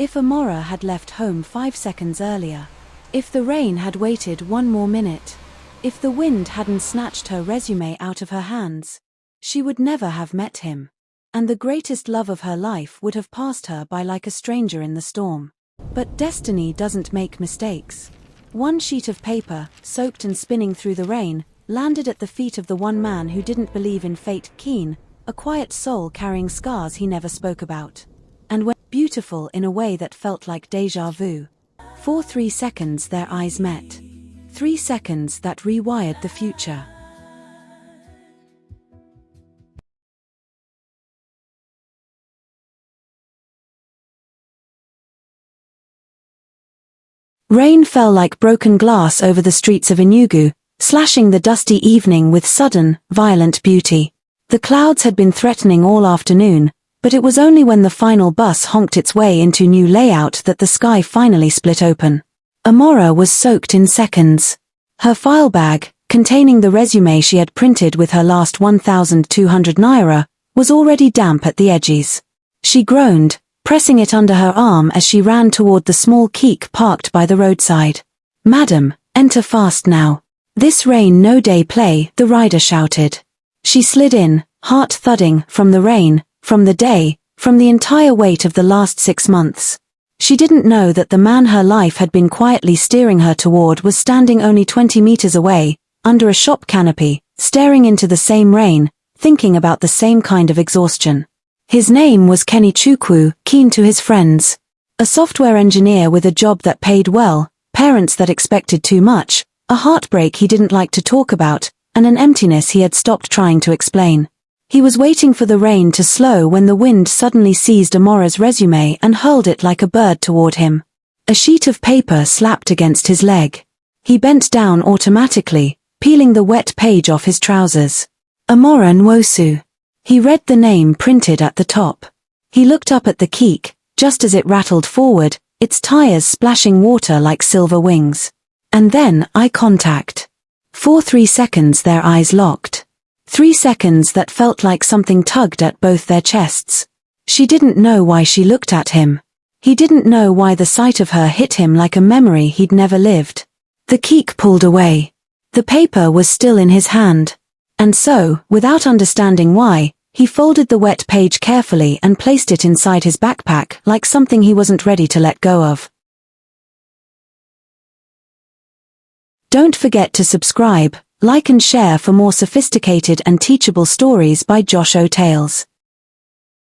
If Amora had left home 5 seconds earlier, if the rain had waited one more minute, if the wind hadn't snatched her resume out of her hands, she would never have met him. And the greatest love of her life would have passed her by like a stranger in the storm. But destiny doesn't make mistakes. One sheet of paper, soaked and spinning through the rain, landed at the feet of the one man who didn't believe in fate. Keen, a quiet soul carrying scars he never spoke about. And when beautiful in a way that felt like déjà vu. For 3 seconds their eyes met. 3 seconds that rewired the future. Rain fell like broken glass over the streets of Enugu, slashing the dusty evening with sudden, violent beauty. The clouds had been threatening all afternoon, but it was only when the final bus honked its way into new layout that the sky finally split open. Amora was soaked in seconds. Her file bag, containing the resume she had printed with her last 1,200 naira, was already damp at the edges. She groaned, pressing it under her arm as she ran toward the small keek parked by the roadside. "Madam, enter fast now. This rain no day play," the rider shouted. She slid in, heart thudding, from the rain, from the day, from the entire weight of the last 6 months. She didn't know that the man her life had been quietly steering her toward was standing only 20 meters away, under a shop canopy, staring into the same rain, thinking about the same kind of exhaustion. His name was Kenny Chukwu, keen to his friends. A software engineer with a job that paid well, parents that expected too much, a heartbreak he didn't like to talk about, and an emptiness he had stopped trying to explain. He was waiting for the rain to slow when the wind suddenly seized Amora's resume and hurled it like a bird toward him. A sheet of paper slapped against his leg. He bent down automatically, peeling the wet page off his trousers. Amora Nwosu. He read the name printed at the top. He looked up at the keek, just as it rattled forward, its tires splashing water like silver wings. And then, eye contact. For 3 seconds their eyes locked. 3 seconds that felt like something tugged at both their chests. She didn't know why she looked at him. He didn't know why the sight of her hit him like a memory he'd never lived. The keek pulled away. The paper was still in his hand. And so, without understanding why, he folded the wet page carefully and placed it inside his backpack like something he wasn't ready to let go of. Don't forget to subscribe, like and share for more sophisticated and teachable stories by Josh O. Tales.